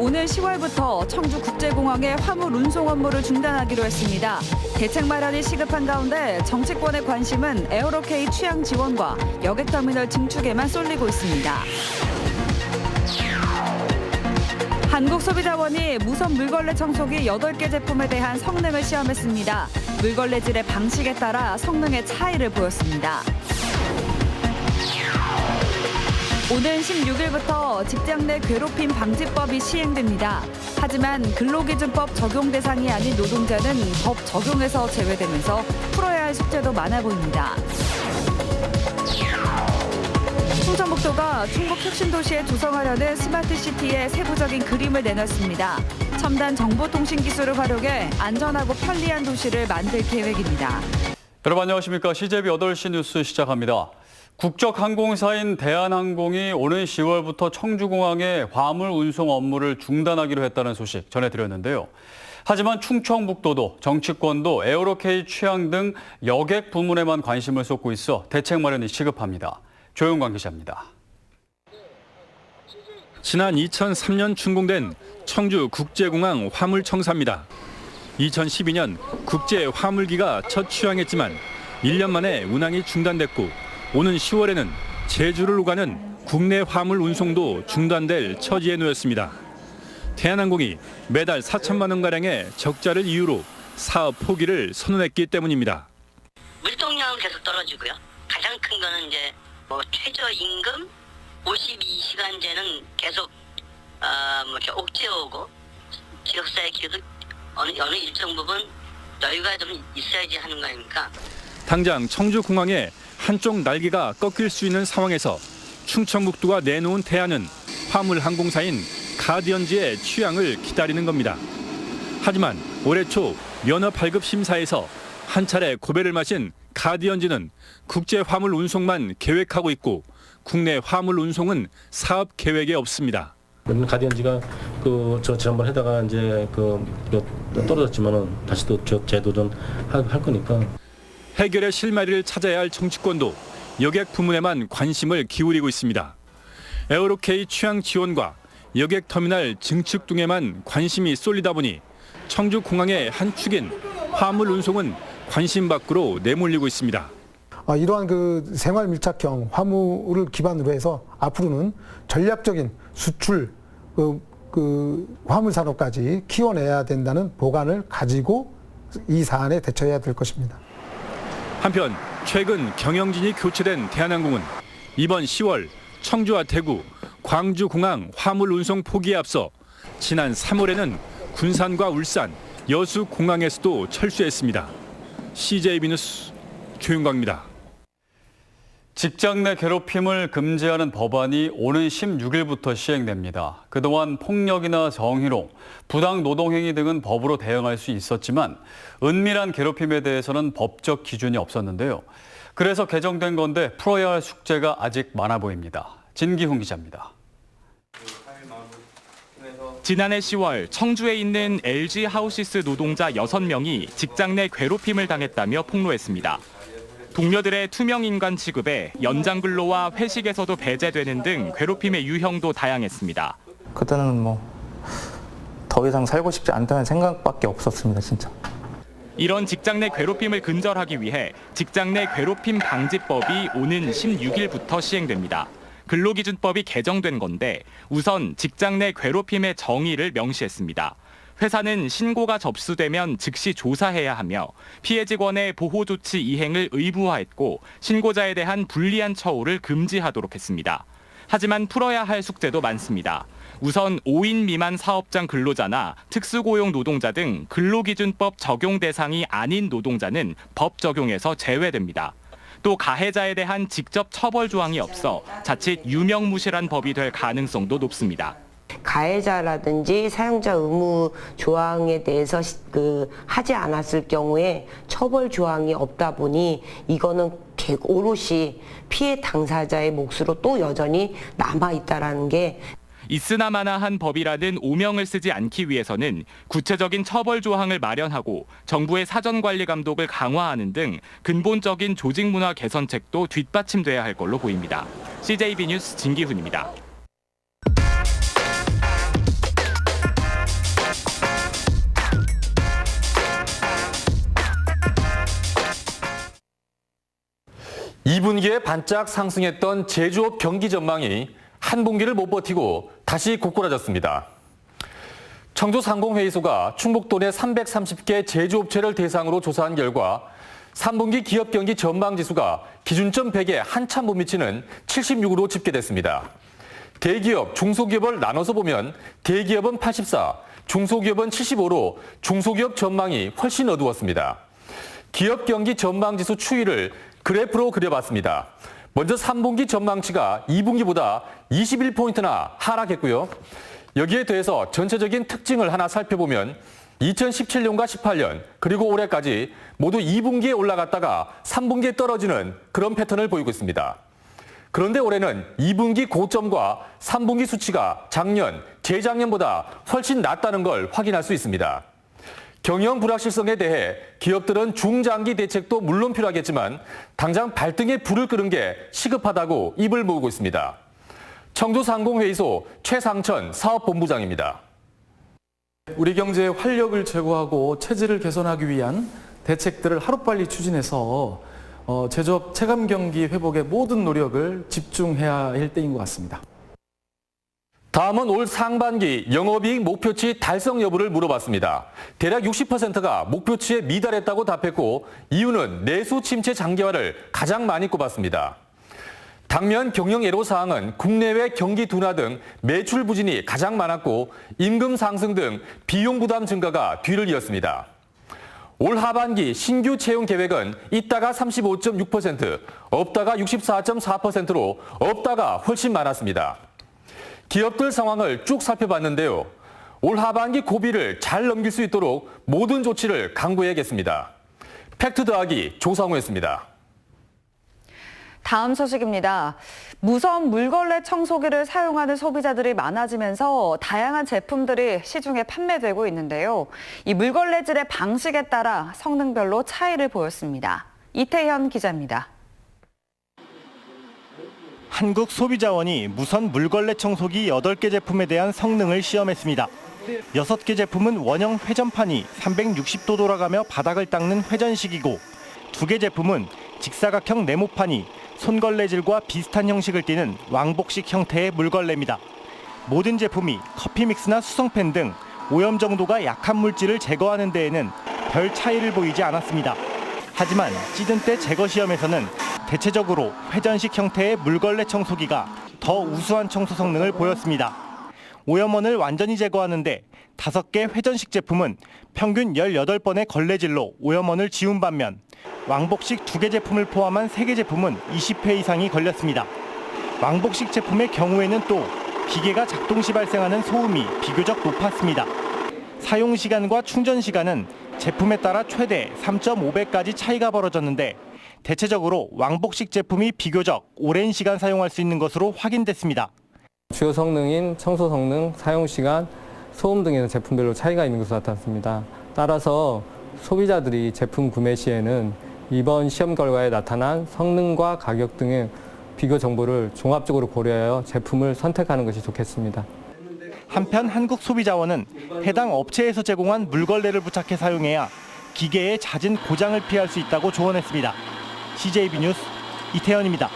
오늘 10월부터 청주국제공항의 화물 운송 업무를 중단하기로 했습니다. 대책 마련이 시급한 가운데 정치권의 관심은 에어로케이 취향 지원과 여객터미널 증축에만 쏠리고 있습니다. 한국소비자원이 무선 물걸레 청소기 8개 제품에 대한 성능을 시험했습니다. 물걸레질의 방식에 따라 성능의 차이를 보였습니다. 오는 16일부터 직장 내 괴롭힘 방지법이 시행됩니다. 하지만 근로기준법 적용 대상이 아닌 노동자는 법 적용에서 제외되면서 풀어야 할 숙제도 많아 보입니다. 충청북도가 충북 혁신도시에 조성하려는 스마트시티의 세부적인 그림을 내놨습니다. 첨단 정보통신 기술을 활용해 안전하고 편리한 도시를 만들 계획입니다. 여러분 안녕하십니까. CJB 8시 뉴스 시작합니다. 국적항공사인 대한항공이 오는 10월부터 청주공항의 화물 운송 업무를 중단하기로 했다는 소식 전해드렸는데요. 하지만 충청북도도 정치권도 에어로케이 취향 등 여객 부문에만 관심을 쏟고 있어 대책 마련이 시급합니다. 조영광 기자입니다. 지난 2003년 준공된 청주국제공항 화물청사입니다. 2012년 국제화물기가 첫 취항했지만 1년 만에 운항이 중단됐고 오는 10월에는 제주를 오가는 국내 화물 운송도 중단될 처지에 놓였습니다. 대한항공이 매달 4천만 원가량의 적자를 이유로 사업 포기를 선언했기 때문입니다. 물동량은 계속 떨어지고요. 가장 큰 거는 이제 최저임금 52시간제는 계속 이렇게 옥죄어오고 지역사회 기회도 어느 일정 부분 여유가 좀 있어야지 하는 거 아닙니까? 당장 청주공항에 한쪽 날개가 꺾일 수 있는 상황에서 충청북도가 내놓은 대안은 화물 항공사인 가디언즈의 취향을 기다리는 겁니다. 하지만 올해 초 면허 발급 심사에서 한 차례 고배를 마신 가디언즈는 국제 화물 운송만 계획하고 있고 국내 화물 운송은 사업 계획에 없습니다. 가디언즈가 저 지난번 해다가 이제 떨어졌지만은 다시 또 재도전할 거니까. 해결의 실마리를 찾아야 할 정치권도 여객 부문에만 관심을 기울이고 있습니다. 에어로케이 취향 지원과 여객터미널 증축 등에만 관심이 쏠리다 보니 청주공항의 한 축인 화물 운송은 관심 밖으로 내몰리고 있습니다. 이러한 생활 밀착형 화물을 기반으로 해서 앞으로는 전략적인 수출 화물 산업까지 키워내야 된다는 보관을 가지고 이 사안에 대처해야 될 것입니다. 한편 최근 경영진이 교체된 대한항공은 이번 10월 청주와 대구, 광주공항 화물 운송 포기에 앞서 지난 3월에는 군산과 울산, 여수공항에서도 철수했습니다. CJB 뉴스 조윤광입니다. 직장 내 괴롭힘을 금지하는 법안이 오는 16일부터 시행됩니다. 그동안 폭력이나 정희롱, 부당 노동행위 등은 법으로 대응할 수 있었지만 은밀한 괴롭힘에 대해서는 법적 기준이 없었는데요. 그래서 개정된 건데 풀어야 할 숙제가 아직 많아 보입니다. 진기훈 기자입니다. 지난해 10월 청주에 있는 LG 하우시스 노동자 6명이 직장 내 괴롭힘을 당했다며 폭로했습니다. 동료들의 투명 인간 취급에 연장 근로와 회식에서도 배제되는 등 괴롭힘의 유형도 다양했습니다. 그때는 더 이상 살고 싶지 않다는 생각밖에 없었습니다, 진짜. 이런 직장 내 괴롭힘을 근절하기 위해 직장 내 괴롭힘 방지법이 오는 16일부터 시행됩니다. 근로기준법이 개정된 건데 우선 직장 내 괴롭힘의 정의를 명시했습니다. 회사는 신고가 접수되면 즉시 조사해야 하며 피해 직원의 보호 조치 이행을 의무화했고 신고자에 대한 불리한 처우를 금지하도록 했습니다. 하지만 풀어야 할 숙제도 많습니다. 우선 5인 미만 사업장 근로자나 특수고용 노동자 등 근로기준법 적용 대상이 아닌 노동자는 법 적용에서 제외됩니다. 또 가해자에 대한 직접 처벌 조항이 없어 자칫 유명무실한 법이 될 가능성도 높습니다. 가해자라든지 사용자 의무 조항에 대해서 하지 않았을 경우에 처벌 조항이 없다 보니 이거는 오롯이 피해 당사자의 몫으로 또 여전히 남아있다라는 게 있으나마나한 법이라는 오명을 쓰지 않기 위해서는 구체적인 처벌 조항을 마련하고 정부의 사전관리 감독을 강화하는 등 근본적인 조직 문화 개선책도 뒷받침돼야 할 걸로 보입니다. CJB 뉴스 진기훈입니다. 2분기에 반짝 상승했던 제조업 경기 전망이 한 분기를 못 버티고 다시 고꾸라졌습니다. 청주상공회의소가 충북도 내 330개 제조업체를 대상으로 조사한 결과 3분기 기업 경기 전망지수가 기준점 100에 한참 못 미치는 76으로 집계됐습니다. 대기업, 중소기업을 나눠서 보면 대기업은 84, 중소기업은 75로 중소기업 전망이 훨씬 어두웠습니다. 기업 경기 전망지수 추이를 그래프로 그려봤습니다. 먼저 3분기 전망치가 2분기보다 21포인트나 하락했고요. 여기에 더해서 전체적인 특징을 하나 살펴보면 2017년과 18년 그리고 올해까지 모두 2분기에 올라갔다가 3분기에 떨어지는 그런 패턴을 보이고 있습니다. 그런데 올해는 2분기 고점과 3분기 수치가 작년, 재작년보다 훨씬 낮다는 걸 확인할 수 있습니다. 경영 불확실성에 대해 기업들은 중장기 대책도 물론 필요하겠지만 당장 발등에 불을 끄는 게 시급하다고 입을 모으고 있습니다. 청주상공회의소 최상천 사업본부장입니다. 우리 경제의 활력을 제고하고 체질을 개선하기 위한 대책들을 하루빨리 추진해서 제조업 체감 경기 회복에 모든 노력을 집중해야 할 때인 것 같습니다. 다음은 올 상반기 영업이익 목표치 달성 여부를 물어봤습니다. 대략 60%가 목표치에 미달했다고 답했고 이유는 내수 침체 장기화를 가장 많이 꼽았습니다. 당면 경영 애로사항은 국내외 경기 둔화 등 매출 부진이 가장 많았고 임금 상승 등 비용 부담 증가가 뒤를 이었습니다. 올 하반기 신규 채용 계획은 있다가 35.6%, 없다가 64.4%로 없다가 훨씬 많았습니다. 기업들 상황을 쭉 살펴봤는데요. 올 하반기 고비를 잘 넘길 수 있도록 모든 조치를 강구해야겠습니다. 팩트 더하기 조상우였습니다. 다음 소식입니다. 무선 물걸레 청소기를 사용하는 소비자들이 많아지면서 다양한 제품들이 시중에 판매되고 있는데요. 이 물걸레질의 방식에 따라 성능별로 차이를 보였습니다. 이태현 기자입니다. 한국소비자원이 무선 물걸레 청소기 8개 제품에 대한 성능을 시험했습니다. 6개 제품은 원형 회전판이 360도 돌아가며 바닥을 닦는 회전식이고 2개 제품은 직사각형 네모판이 손걸레질과 비슷한 형식을 띠는 왕복식 형태의 물걸레입니다. 모든 제품이 커피 믹스나 수성펜 등 오염 정도가 약한 물질을 제거하는 데에는 별 차이를 보이지 않았습니다. 하지만 찌든 때 제거 시험에서는 대체적으로 회전식 형태의 물걸레 청소기가 더 우수한 청소 성능을 보였습니다. 오염원을 완전히 제거하는데 5개 회전식 제품은 평균 18번의 걸레질로 오염원을 지운 반면 왕복식 2개 제품을 포함한 3개 제품은 20회 이상이 걸렸습니다. 왕복식 제품의 경우에는 또 기계가 작동 시 발생하는 소음이 비교적 높았습니다. 사용 시간과 충전 시간은 제품에 따라 최대 3.5배까지 차이가 벌어졌는데 대체적으로 왕복식 제품이 비교적 오랜 시간 사용할 수 있는 것으로 확인됐습니다. 주요 성능인 청소 성능, 사용 시간, 소음 등에는 제품별로 차이가 있는 것으로 나타났습니다. 따라서 소비자들이 제품 구매 시에는 이번 시험 결과에 나타난 성능과 가격 등의 비교 정보를 종합적으로 고려하여 제품을 선택하는 것이 좋겠습니다. 한편 한국소비자원은 해당 업체에서 제공한 물걸레를 부착해 사용해야 기계의 잦은 고장을 피할 수 있다고 조언했습니다. CJB 뉴스 이태현입니다.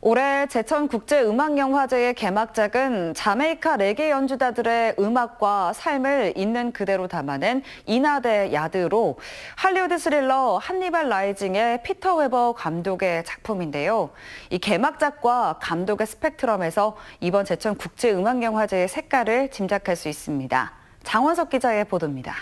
올해 제천국제음악영화제의 개막작은 자메이카 레게 연주자들의 음악과 삶을 있는 그대로 담아낸 이나데 야드로 할리우드 스릴러 한니발 라이징의 피터 웨버 감독의 작품인데요. 이 개막작과 감독의 스펙트럼에서 이번 제천국제음악영화제의 색깔을 짐작할 수 있습니다. 장원석 기자의 보도입니다.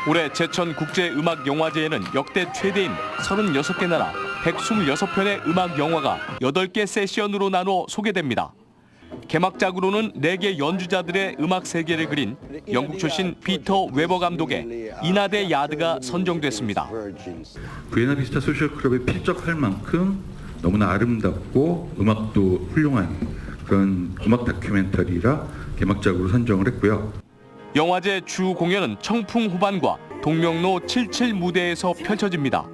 올해 제천국제음악영화제에는 역대 최대인 36개 나라 126편의 음악 영화가 8개 세션으로 나눠 소개됩니다. 개막작으로는 레게 연주자들의 음악 세계를 그린 영국 출신 피터 웨버 감독의 이나데 야드가 선정됐습니다. 부에나 비스타 소셜 클럽에 필적할 만큼 너무나 아름답고 음악도 훌륭한 그런 음악 다큐멘터리라 개막작으로 선정을 했고요. 영화제 주 공연은 청풍 후반과 동명로 77 무대에서 펼쳐집니다.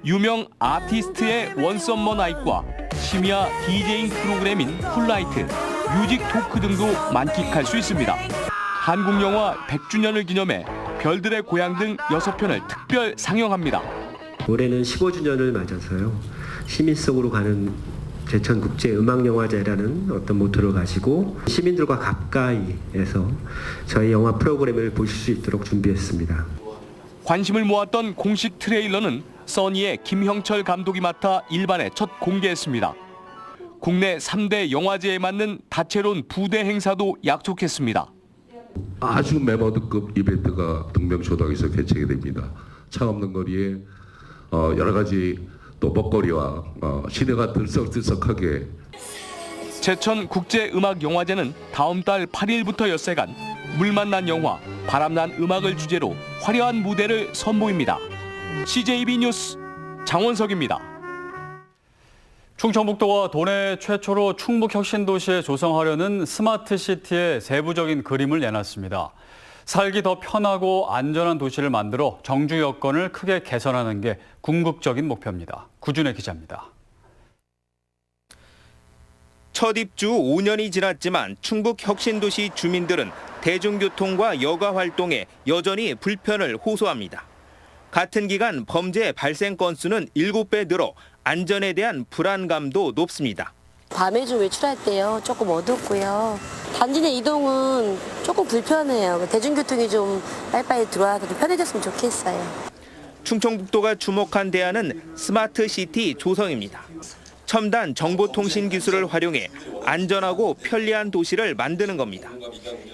유명 아티스트의 원썸머 나잇과 심야 디제잉 프로그램인 쿨라이트, 뮤직 토크 등도 만끽할 수 있습니다. 한국 영화 100주년을 기념해 별들의 고향 등 6편을 특별 상영합니다. 올해는 15주년을 맞아서요. 시민 속으로 가는 제천국제음악영화제라는 어떤 모토를 가지고 시민들과 가까이에서 저희 영화 프로그램을 보실 수 있도록 준비했습니다. 관심을 모았던 공식 트레일러는 써니의 김형철 감독이 맡아 일반에 첫 공개했습니다. 국내 3대 영화제에 맞는 다채로운 부대 행사도 약속했습니다. 아주 메머드급 이벤트가 등명초당에서 개최가 됩니다. 차 없는 거리에 여러 가지 또 먹거리와 시내가 들썩들썩하게. 제천국제음악영화제는 다음 달 8일부터 엿새간 물 만난 영화, 바람난 음악을 주제로 화려한 무대를 선보입니다. CJB 뉴스 장원석입니다. 충청북도가 도내 최초로 충북혁신도시에 조성하려는 스마트시티의 세부적인 그림을 내놨습니다. 살기 더 편하고 안전한 도시를 만들어 정주 여건을 크게 개선하는 게 궁극적인 목표입니다. 구준혜 기자입니다. 첫 입주 5년이 지났지만 충북혁신도시 주민들은 대중교통과 여가 활동에 여전히 불편을 호소합니다. 같은 기간 범죄 발생 건수는 7배 늘어 안전에 대한 불안감도 높습니다. 밤에 좀 외출할 때요. 조금 어둡고요. 단지 내 이동은 조금 불편해요. 대중교통이 좀 빨리빨리 들어와서 좀 편해졌으면 좋겠어요. 충청북도가 주목한 대안은 스마트시티 조성입니다. 첨단 정보통신 기술을 활용해 안전하고 편리한 도시를 만드는 겁니다.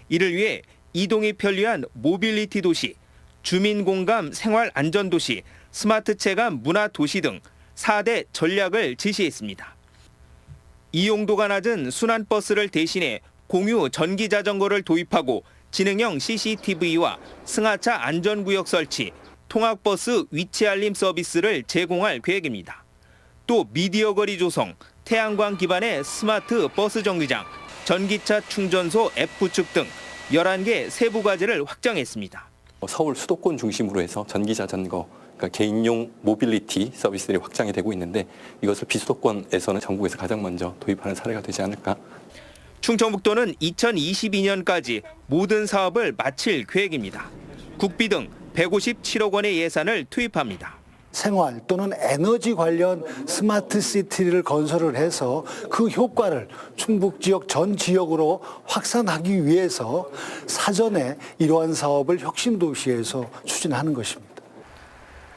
이를 위해 이동이 편리한 모빌리티 도시, 주민공감 생활안전도시, 스마트 체감 문화도시 등 4대 전략을 지시했습니다. 이용도가 낮은 순환버스를 대신해 공유 전기자전거를 도입하고 지능형 CCTV와 승하차 안전구역 설치, 통학버스 위치 알림 서비스를 제공할 계획입니다. 또 미디어 거리 조성, 태양광 기반의 스마트 버스 정류장, 전기차 충전소 앱 구축 등 11개 세부 과제를 확정했습니다. 서울 수도권 중심으로 해서 전기자전거, 그러니까 개인용 모빌리티 서비스들이 확장이 되고 있는데 이것을 비수도권에서는 전국에서 가장 먼저 도입하는 사례가 되지 않을까. 충청북도는 2022년까지 모든 사업을 마칠 계획입니다. 국비 등 157억 원의 예산을 투입합니다. 생활 또는 에너지 관련 스마트 시티를 건설을 해서 그 효과를 충북 지역 전 지역으로 확산하기 위해서 사전에 이러한 사업을 혁신도시에서 추진하는 것입니다.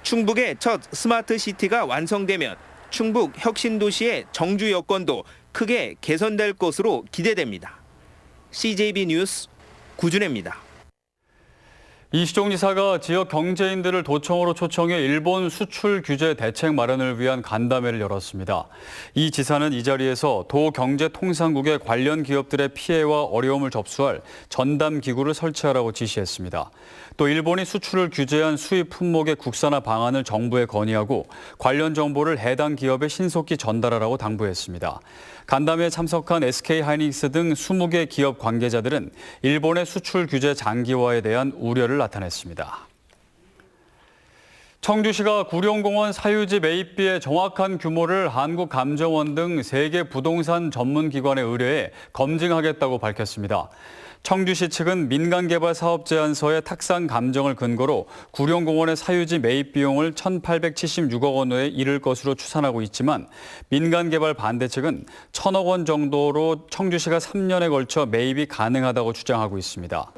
충북의 첫 스마트 시티가 완성되면 충북 혁신도시의 정주 여건도 크게 개선될 것으로 기대됩니다. CJB 뉴스 구준혜입니다. 이시종 지사가 지역 경제인들을 도청으로 초청해 일본 수출 규제 대책 마련을 위한 간담회를 열었습니다. 이 지사는 이 자리에서 도경제통상국의 관련 기업들의 피해와 어려움을 접수할 전담 기구를 설치하라고 지시했습니다. 또 일본이 수출을 규제한 수입 품목의 국산화 방안을 정부에 건의하고 관련 정보를 해당 기업에 신속히 전달하라고 당부했습니다. 간담회에 참석한 SK하이닉스 등 20개 기업 관계자들은 일본의 수출 규제 장기화에 대한 우려를 나타냈습니다. 청주시가 구룡공원 사유지 매입비의 정확한 규모를 한국감정원 등 3개 부동산 전문기관에 의뢰해 검증하겠다고 밝혔습니다. 청주시 측은 민간개발 사업 제안서의 탁상 감정을 근거로 구룡공원의 사유지 매입 비용을 1,876억 원에 이를 것으로 추산하고 있지만 민간개발 반대 측은 1,000억 원 정도로 청주시가 3년에 걸쳐 매입이 가능하다고 주장하고 있습니다.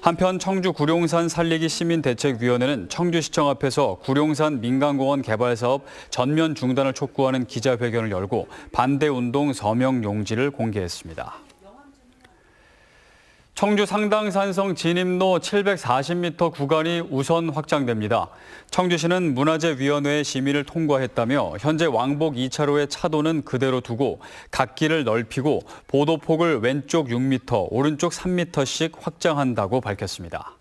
한편 청주 구룡산 살리기 시민대책위원회는 청주시청 앞에서 구룡산 민간공원 개발 사업 전면 중단을 촉구하는 기자회견을 열고 반대운동 서명 용지를 공개했습니다. 청주 상당산성 진입로 740m 구간이 우선 확장됩니다. 청주시는 문화재위원회의 심의를 통과했다며 현재 왕복 2차로의 차도는 그대로 두고 갓길을 넓히고 보도폭을 왼쪽 6m, 오른쪽 3m씩 확장한다고 밝혔습니다.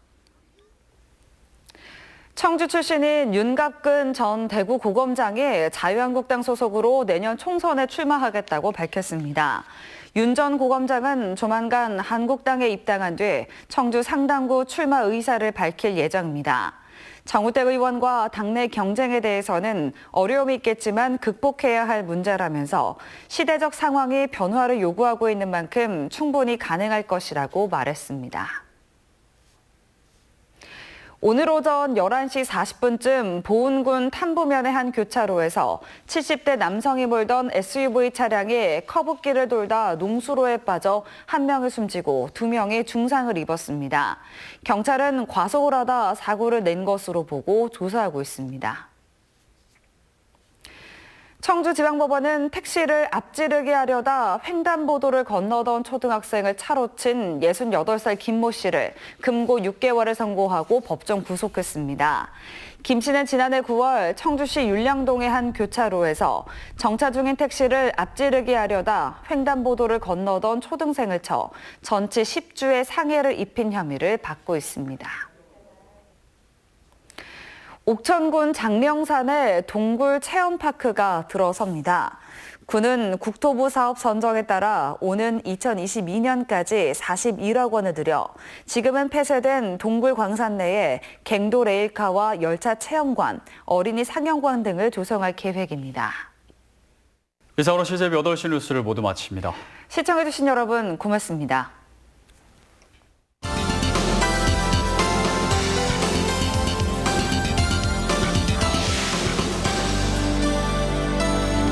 청주 출신인 윤갑근 전 대구고검장이 자유한국당 소속으로 내년 총선에 출마하겠다고 밝혔습니다. 윤 전 고검장은 조만간 한국당에 입당한 뒤 청주 상당구 출마 의사를 밝힐 예정입니다. 정우택 의원과 당내 경쟁에 대해서는 어려움이 있겠지만 극복해야 할 문제라면서 시대적 상황이 변화를 요구하고 있는 만큼 충분히 가능할 것이라고 말했습니다. 오늘 오전 11시 40분쯤 보은군 탐부면의 한 교차로에서 70대 남성이 몰던 SUV 차량이 커브길을 돌다 농수로에 빠져 한 명이 숨지고 2명이 중상을 입었습니다. 경찰은 과속을 하다 사고를 낸 것으로 보고 조사하고 있습니다. 청주지방법원은 택시를 앞지르게 하려다 횡단보도를 건너던 초등학생을 차로 친 68살 김모 씨를 금고 6개월을 선고하고 법정 구속했습니다. 김 씨는 지난해 9월 청주시 율량동의 한 교차로에서 정차 중인 택시를 앞지르게 하려다 횡단보도를 건너던 초등생을 쳐 전치 10주의 상해를 입힌 혐의를 받고 있습니다. 옥천군 장령산에 동굴 체험파크가 들어섭니다. 군은 국토부 사업 선정에 따라 오는 2022년까지 41억 원을 들여 지금은 폐쇄된 동굴 광산 내에 갱도 레일카와 열차 체험관, 어린이 상영관 등을 조성할 계획입니다. 이상으로 CJB 8시 뉴스를 모두 마칩니다. 시청해주신 여러분 고맙습니다.